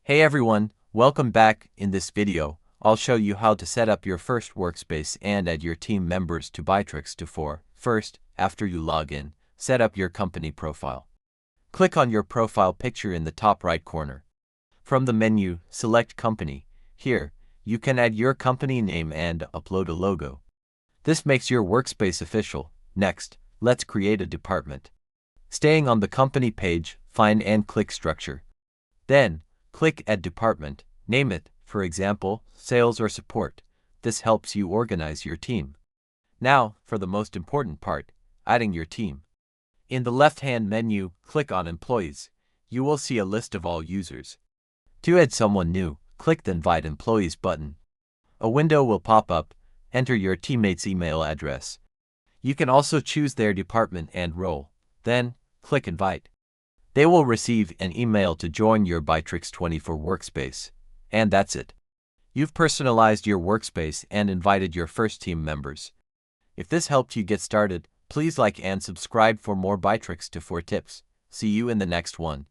Hey everyone, welcome back. In this video, I'll show you how to set up your first workspace and add your team members to Bitrix24. First, after you log in, set up your company profile. Click on your profile picture in the top right corner. From the menu, select Company. Here, you can add your company name and upload a logo. This makes your workspace official. Next, let's create a department. Staying on the company page, find and click Structure. Then, click Add Department. Name it, for example, Sales or Support. This helps you organize your team. Now, for the most important part, adding your team. In the left-hand menu, click on Employees. You will see a list of all users. To add someone new, click the Invite Employees button. A window will pop up. Enter your teammate's email address. You can also choose their department and role. Then, click Invite. They will receive an email to join your Bitrix24 workspace. And that's it. You've personalized your workspace and invited your first team members. If this helped you get started, please like and subscribe for more Bitrix24 tips. See you in the next one.